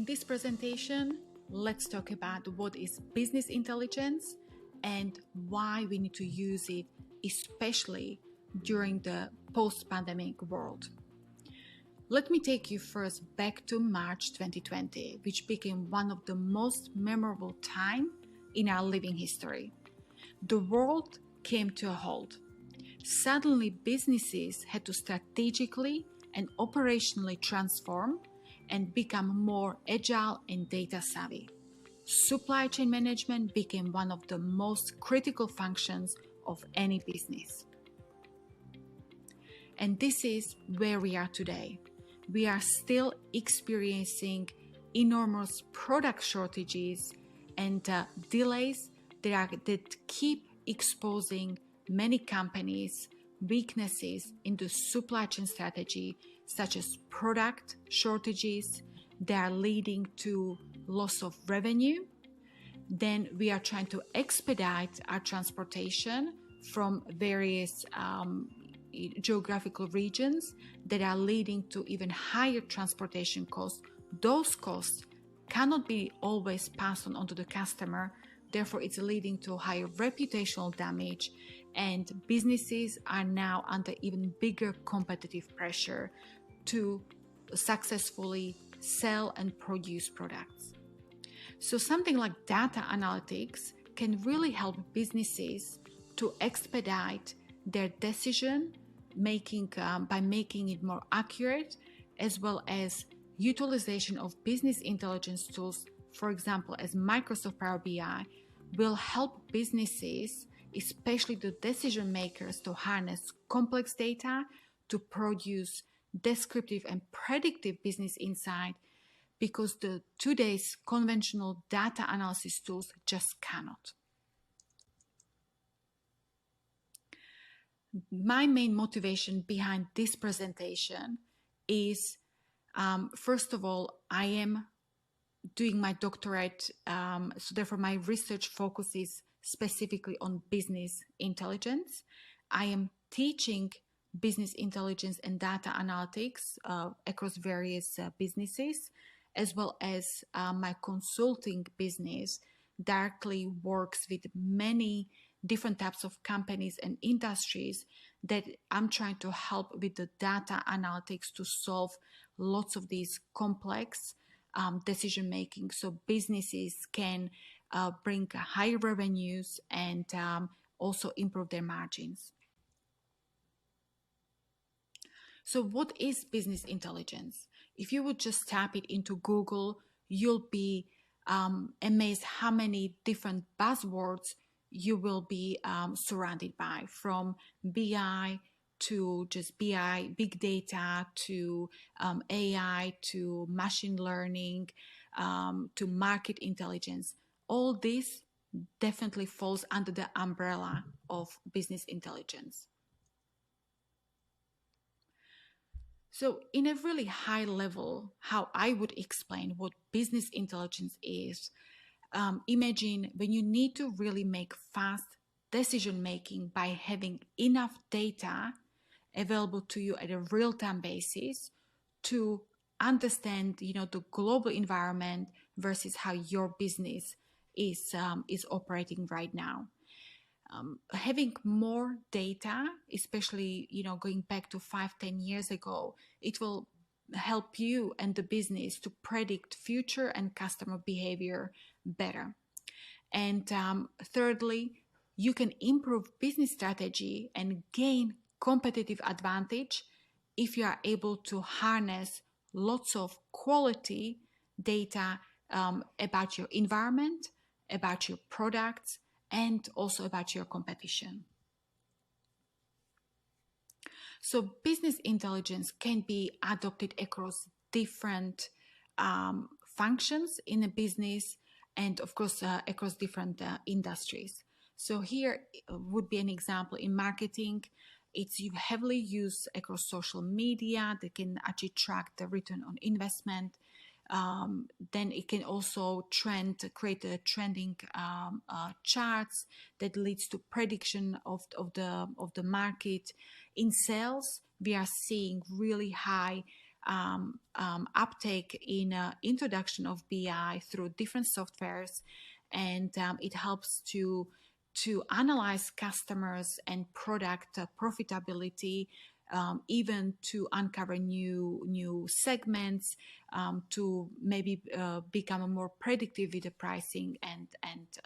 In this presentation, let's talk about what is business intelligence and why we need to use it, especially during the post-pandemic world. Let me take you first back to March 2020, which became one of the most memorable times in our living history. The world came to a halt. Suddenly, businesses had to strategically and operationally transform and become more agile and data savvy. Supply chain management became one of the most critical functions of any business. And this is where we are today. We are still experiencing enormous product shortages and delays that keep exposing many companies' weaknesses in the supply chain strategy, such as product shortages that are leading to loss of revenue. Then we are trying to expedite our transportation from various geographical regions that are leading to even higher transportation costs. Those costs cannot be always passed on to the customer. Therefore, it's leading to higher reputational damage, and businesses are now under even bigger competitive pressure to successfully sell and produce products. So something like data analytics can really help businesses to expedite their decision making by making it more accurate, as well as utilization of business intelligence tools, for example, as Microsoft Power BI, will help businesses, especially the decision makers, to harness complex data to produce descriptive and predictive business insight, because today's conventional data analysis tools just cannot. My main motivation behind this presentation is, first of all, I am doing my doctorate, so therefore my research focuses specifically on business intelligence. I am teaching business intelligence and data analytics across various businesses, as well as my consulting business directly works with many different types of companies and industries that I'm trying to help with the data analytics to solve lots of these complex decision making, so businesses can bring higher revenues and also improve their margins. So what is business intelligence? If you would just type it into Google, you'll be amazed how many different buzzwords you will be surrounded by, from BI to just BI, big data, to AI, to machine learning, to market intelligence. All this definitely falls under the umbrella of business intelligence. So in a really high level, how I would explain what business intelligence is, imagine when you need to really make fast decision making by having enough data available to you at a real-time basis to understand, the global environment versus how your business is operating right now. Having more data, especially going back to 5-10 years ago, it will help you and the business to predict future and customer behavior better. And thirdly, you can improve business strategy and gain competitive advantage if you are able to harness lots of quality data about your environment, about your products, and also about your competition. So business intelligence can be adopted across different functions in a business, and of course across different industries. So here would be an example in marketing. It's heavily used across social media that can actually track the return on investment. Then it can also create a trending charts that leads to prediction of the market. In sales, we are seeing really high uptake in introduction of BI through different softwares, and it helps to analyze customers and product profitability, even to uncover new segments, to maybe become more predictive with the pricing, and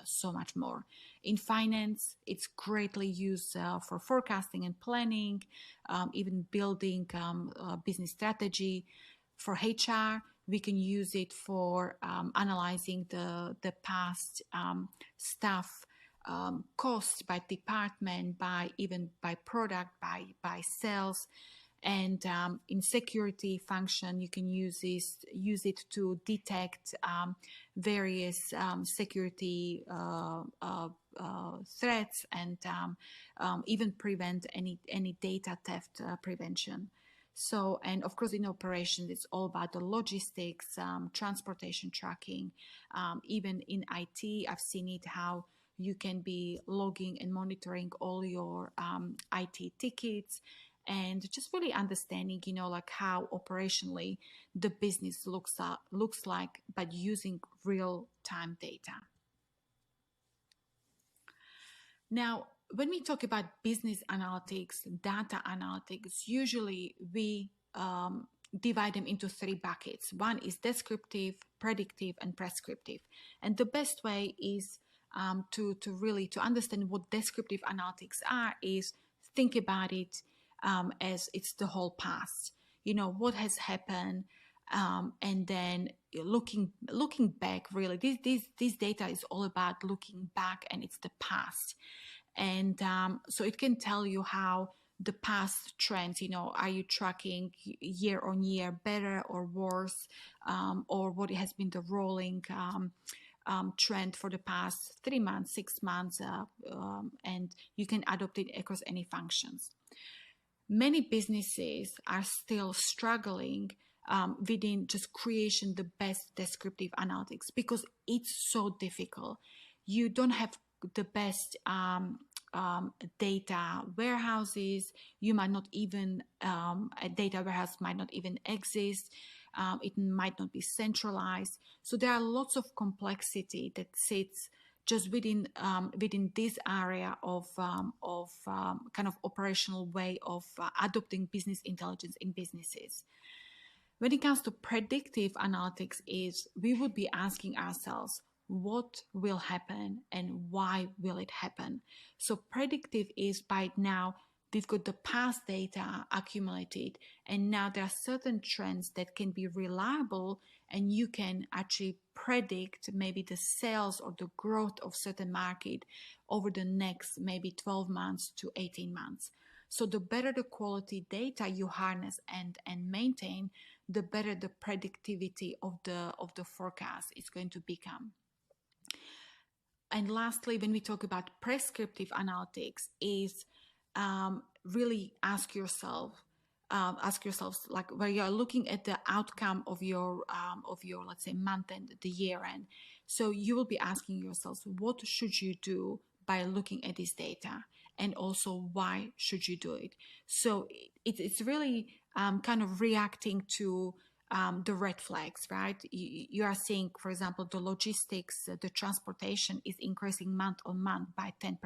so much more. In finance, it's greatly used for forecasting and planning, even building business strategy. For HR, we can use it for analyzing the past stuff, costs by department, by even by product, by sales. And in security function, you can use it to detect various security threats, and even prevent any data theft prevention. So, and of course, in operations, it's all about the logistics, transportation tracking. Even in IT, I've seen it how you can be logging and monitoring all your IT tickets, and just really understanding, like how operationally the business looks like, but using real-time data. Now, when we talk about business analytics, data analytics, usually we divide them into three buckets. One is descriptive, predictive, and prescriptive. And the best way is to really understand what descriptive analytics are is think about it as it's the whole past. What has happened, and then looking back. Really, this data is all about looking back, and it's the past. And so it can tell you how the past trends, are you tracking year on year better or worse, or what has been the rolling trend for the past 3 months, 6 months, and you can adopt it across any functions. Many businesses are still struggling within just creation the best descriptive analytics, because it's so difficult. You don't have the best data warehouses. You might not even, a data warehouse might not even exist. It might not be centralized. So there are lots of complexity that sits just within this area of kind of operational way of adopting business intelligence in businesses. When it comes to predictive analytics, is we would be asking ourselves, what will happen and why will it happen? So predictive is, by now we've got the past data accumulated, and now there are certain trends that can be reliable, and you can actually predict maybe the sales or the growth of certain market over the next maybe 12 months to 18 months. So the better the quality data you harness and maintain, the better the predictivity of the forecast is going to become. And lastly, when we talk about prescriptive analytics, is really ask yourselves, like, where you are looking at the outcome of your let's say month end, the year end. So you will be asking yourselves, what should you do by looking at this data, and also why should you do it? So it's really kind of reacting to the red flags, right? You are seeing, for example, the logistics, the transportation is increasing month on month by 10%.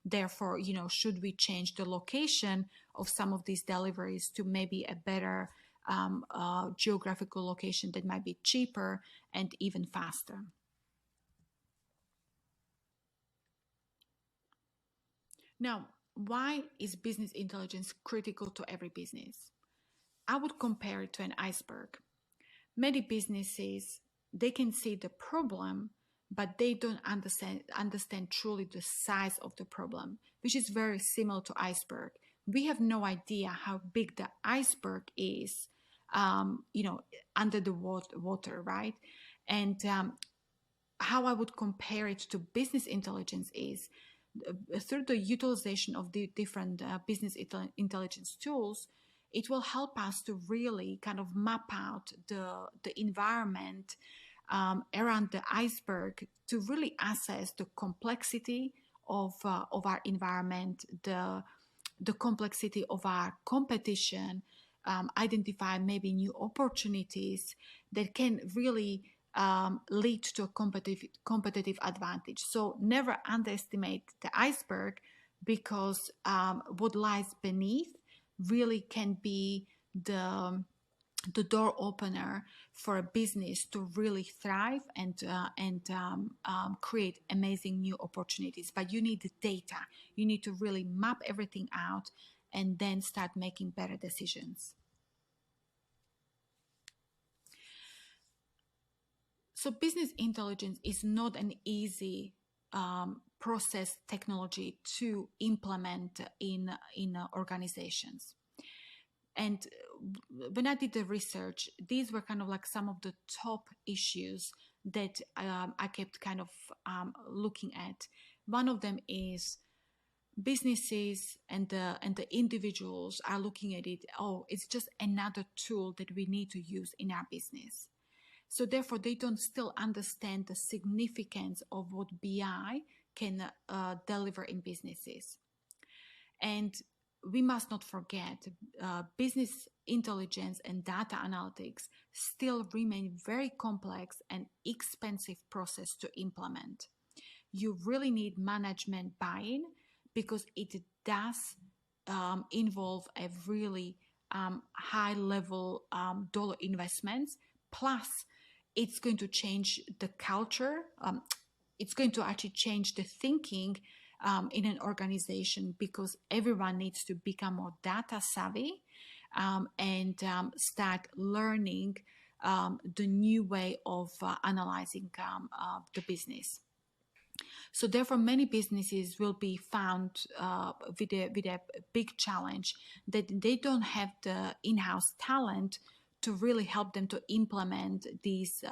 Therefore, should we change the location of some of these deliveries to maybe a better geographical location that might be cheaper and even faster? Now, why is business intelligence critical to every business? I would compare it to an iceberg. Many businesses, they can see the problem, but they don't understand truly the size of the problem, which is very similar to iceberg. We have no idea how big the iceberg is, under the water, right? And how I would compare it to business intelligence is through the utilization of the different business intelligence tools, it will help us to really kind of map out the environment around the iceberg, to really assess the complexity of our environment, the complexity of our competition, identify maybe new opportunities that can really lead to a competitive advantage. So never underestimate the iceberg, because what lies beneath really can be the door opener for a business to really thrive and create amazing new opportunities. But you need the data. You need to really map everything out and then start making better decisions. So business intelligence is not an easy process technology to implement in organizations. And when I did the research, these were kind of like some of the top issues that I kept kind of looking at. One of them is businesses and the individuals are looking at it. Oh, it's just another tool that we need to use in our business. So therefore, they don't still understand the significance of what BI can deliver in businesses. And we must not forget, business intelligence and data analytics still remain very complex and expensive process to implement. You really need management buy-in, because it does involve a really high level dollar investments. Plus, it's going to change the culture. It's going to actually change the thinking in an organization, because everyone needs to become more data savvy and start learning the new way of analyzing the business. So therefore, many businesses will be found with a big challenge that they don't have the in-house talent to really help them to implement these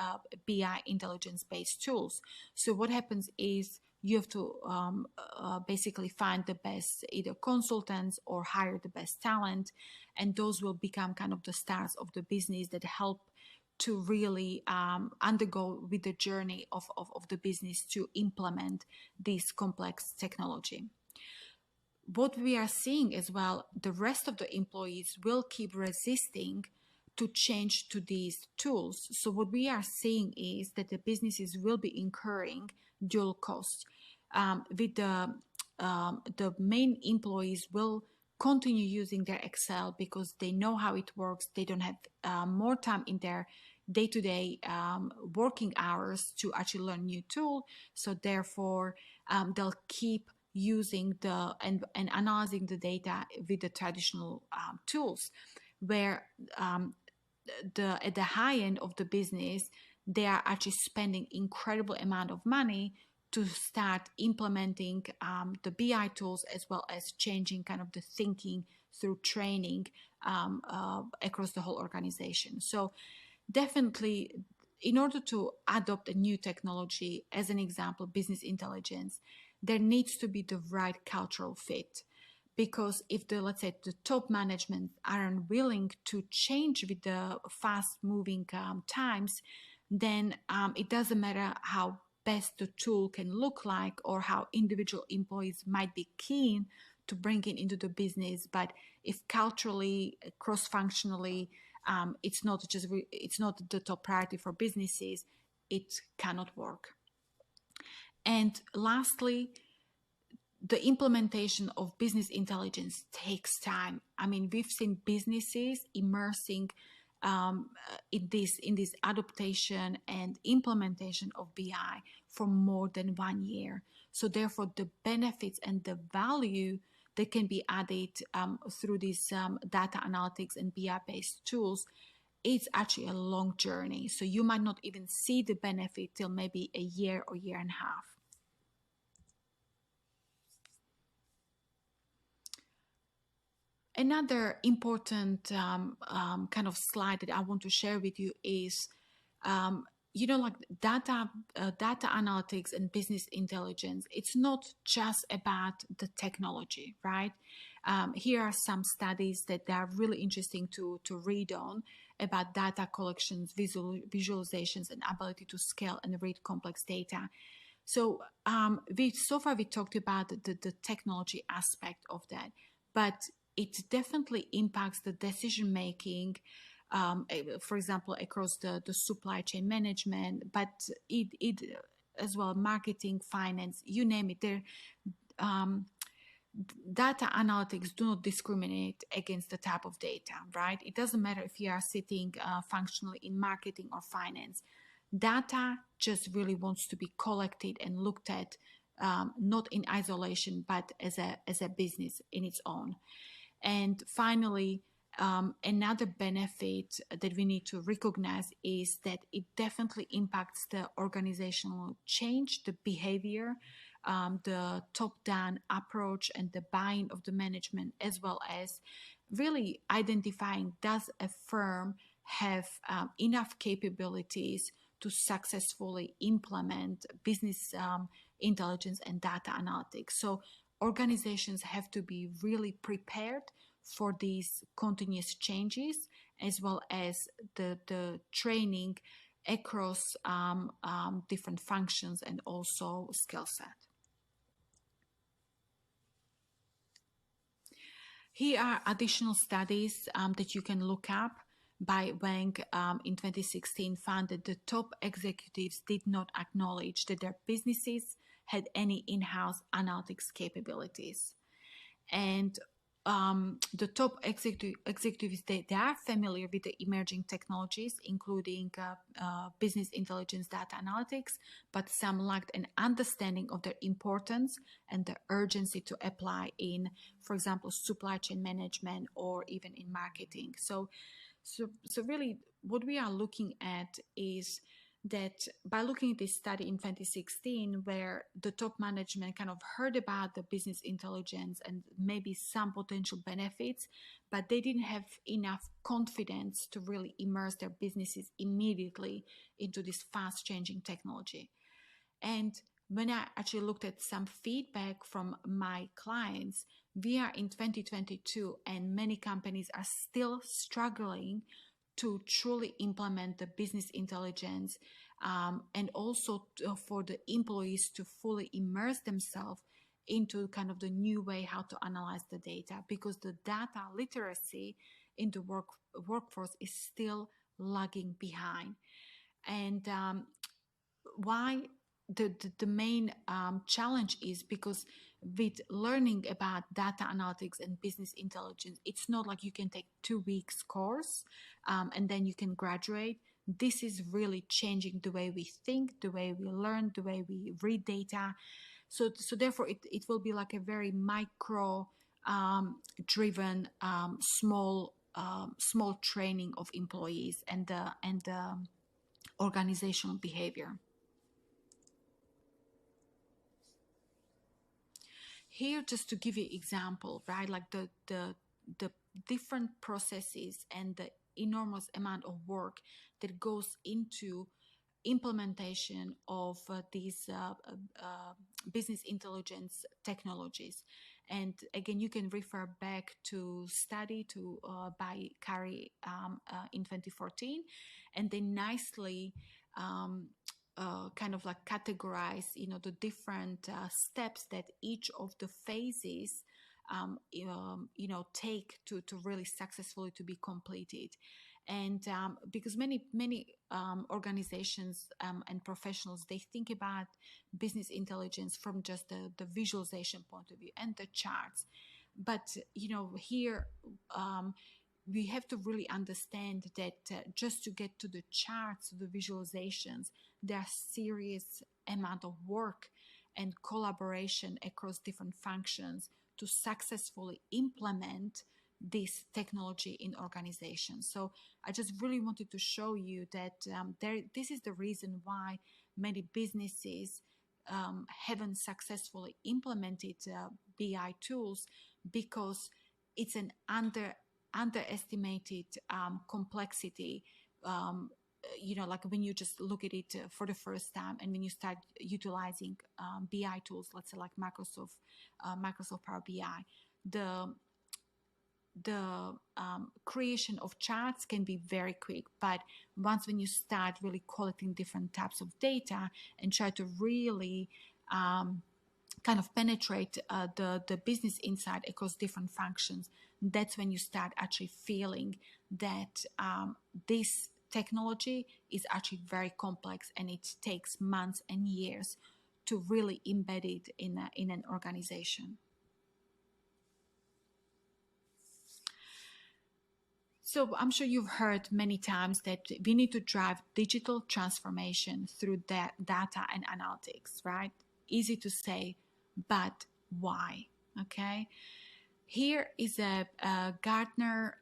BI intelligence-based tools. So what happens is you have to basically find the best either consultants or hire the best talent, and those will become kind of the stars of the business that help to really undergo with the journey of the business to implement this complex technology. What we are seeing as well, the rest of the employees will keep resisting to change to these tools. So what we are seeing is that the businesses will be incurring dual costs. With the main employees will continue using their Excel because they know how it works. They don't have more time in their day-to-day working hours to actually learn new tool. So therefore, they'll keep using and analyzing the data with the traditional tools, where at the high end of the business, they are actually spending incredible amount of money to start implementing the BI tools, as well as changing kind of the thinking through training across the whole organization. So definitely, in order to adopt a new technology, as an example, business intelligence, there needs to be the right cultural fit. Because if let's say the top management aren't willing to change with the fast moving times, then it doesn't matter how best the tool can look like or how individual employees might be keen to bring it into the business. But if culturally, cross-functionally, it's not the top priority for businesses, it cannot work. And lastly, the implementation of business intelligence takes time. I mean, we've seen businesses immersing in this adaptation and implementation of BI for more than 1 year. So therefore, the benefits and the value that can be added through these data analytics and BI-based tools, it's actually a long journey. So you might not even see the benefit till maybe a year or year and a half. Another important kind of slide that I want to share with you is, like data analytics and business intelligence. It's not just about the technology, right? Here are some studies that are really interesting to read on about data collections, visualizations, and ability to scale and read complex data. So so far we talked about the technology aspect of that. But it definitely impacts the decision making, for example, across the supply chain management, but it as well, marketing, finance, you name it. There, um, data analytics do not discriminate against the type of data, right? It doesn't matter if you are sitting functionally in marketing or finance. Data just really wants to be collected and looked at, not in isolation, but as a business in its own. And finally, another benefit that we need to recognize is that it definitely impacts the organizational change, the behavior, the top-down approach, and the buying of the management, as well as really identifying, does a firm have enough capabilities to successfully implement business intelligence and data analytics. So organizations have to be really prepared for these continuous changes, as well as the training across different functions and also skill set. Here are additional studies that you can look up. By Wang in 2016 found that the top executives did not acknowledge that their businesses had any in-house analytics capabilities. And the top executives, they are familiar with the emerging technologies, including business intelligence, data analytics, but some lacked an understanding of their importance and the urgency to apply in, for example, supply chain management or even in marketing. So really what we are looking at is that by looking at this study in 2016, where the top management kind of heard about the business intelligence and maybe some potential benefits, but they didn't have enough confidence to really immerse their businesses immediately into this fast changing technology. And when I actually looked at some feedback from my clients, we are in 2022 and many companies are still struggling to truly implement the business intelligence, and also for the employees to fully immerse themselves into kind of the new way how to analyze the data, because the data literacy in the workforce is still lagging behind. And why the main challenge is because with learning about data analytics and business intelligence, it's not like you can take 2 weeks course and then you can graduate. This is really changing the way we think, the way we learn, the way we read data. So therefore it will be like a very micro driven small training of employees and the organizational behavior. Here, just to give you an example, right, like the different processes and the enormous amount of work that goes into implementation of these business intelligence technologies. And again, you can refer back to study by Carey in 2014, and they nicely kind of like categorize, the different steps that each of the phases, take to really successfully to be completed. And because many organizations and professionals, they think about business intelligence from just the visualization point of view and the charts. But, here we have to really understand that just to get to the charts, the visualizations, there are serious amount of work and collaboration across different functions to successfully implement this technology in organizations. So I just really wanted to show you that this is the reason why many businesses haven't successfully implemented BI tools, because it's an underestimated complexity. Like when you just look at it for the first time, and when you start utilizing BI tools, let's say like Microsoft Power BI, the creation of charts can be very quick. But once when you start really collecting different types of data and try to really kind of penetrate the business insight across different functions, that's when you start actually feeling that this technology is actually very complex and it takes months and years to really embed it in an organization. So I'm sure you've heard many times that we need to drive digital transformation through that data and analytics, right? Easy to say, but why? Okay. Here is a Gartner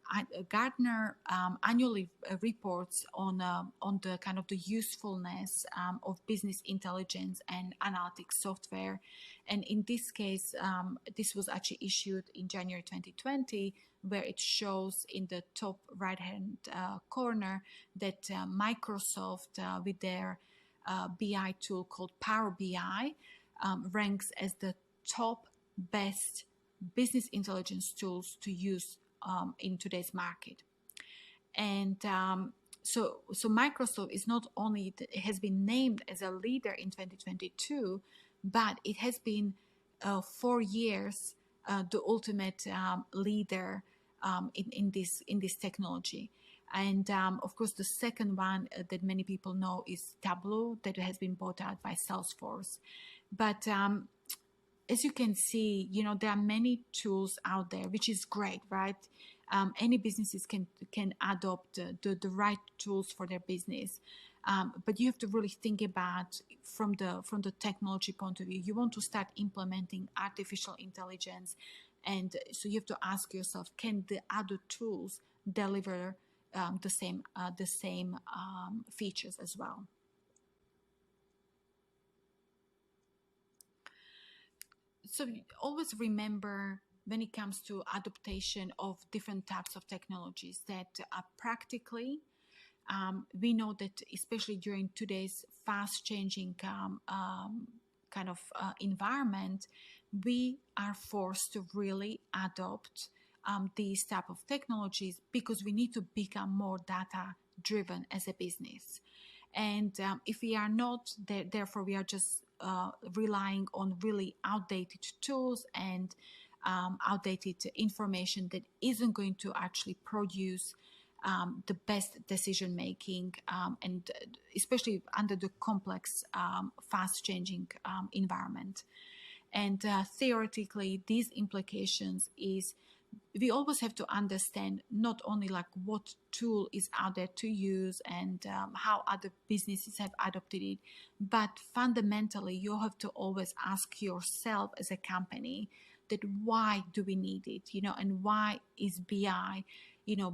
annually reports on the kind of the usefulness of business intelligence and analytics software, and in this case, this was actually issued in January 2020, where it shows in the top right hand corner that Microsoft with their BI tool called Power BI ranks as the top best business intelligence tools to use in today's market. And so Microsoft is not only, it has been named as a leader in 2022, but it has been 4 years the ultimate leader in this technology. And of course, the second one that many people know is Tableau, that has been bought out by Salesforce. But as you can see, there are many tools out there, which is great, right? Any businesses can adopt the right tools for their business, but you have to really think about from the technology point of view. You want to start implementing artificial intelligence, and so you have to ask yourself: can the other tools deliver the same features as well? So always remember, when it comes to adaptation of different types of technologies, that practically we know that especially during today's fast changing kind of environment, we are forced to really adopt these type of technologies, because we need to become more data driven as a business. And if we are not, therefore we are just relying on really outdated tools and outdated information that isn't going to actually produce the best decision making, and especially under the complex, fast changing environment. And theoretically, these implications is, we always have to understand not only like what tool is out there to use and how other businesses have adopted it, but fundamentally you have to always ask yourself as a company that why do we need it, and why is BI,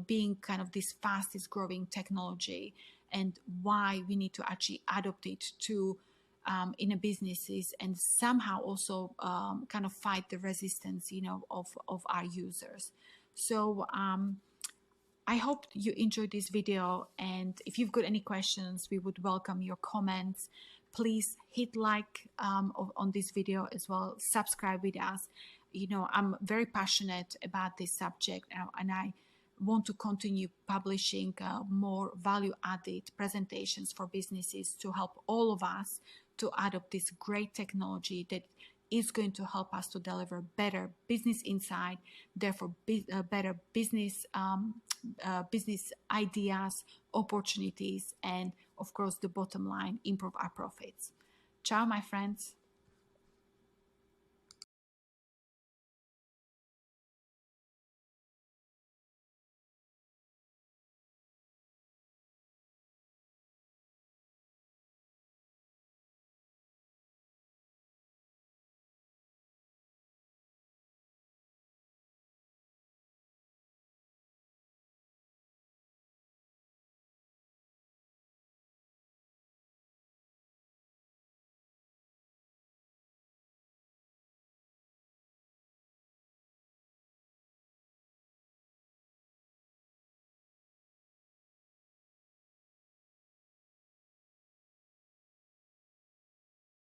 being kind of this fastest growing technology, and why we need to actually adopt it to in a businesses, and somehow also kind of fight the resistance, of our users. So I hope you enjoyed this video, and if you've got any questions, we would welcome your comments. Please hit like on this video as well. Subscribe with us. I'm very passionate about this subject, and I want to continue publishing more value-added presentations for businesses to help all of us to adopt this great technology that is going to help us to deliver better business insight, therefore better business business ideas, opportunities, and of course the bottom line, improve our profits. Ciao, my friends.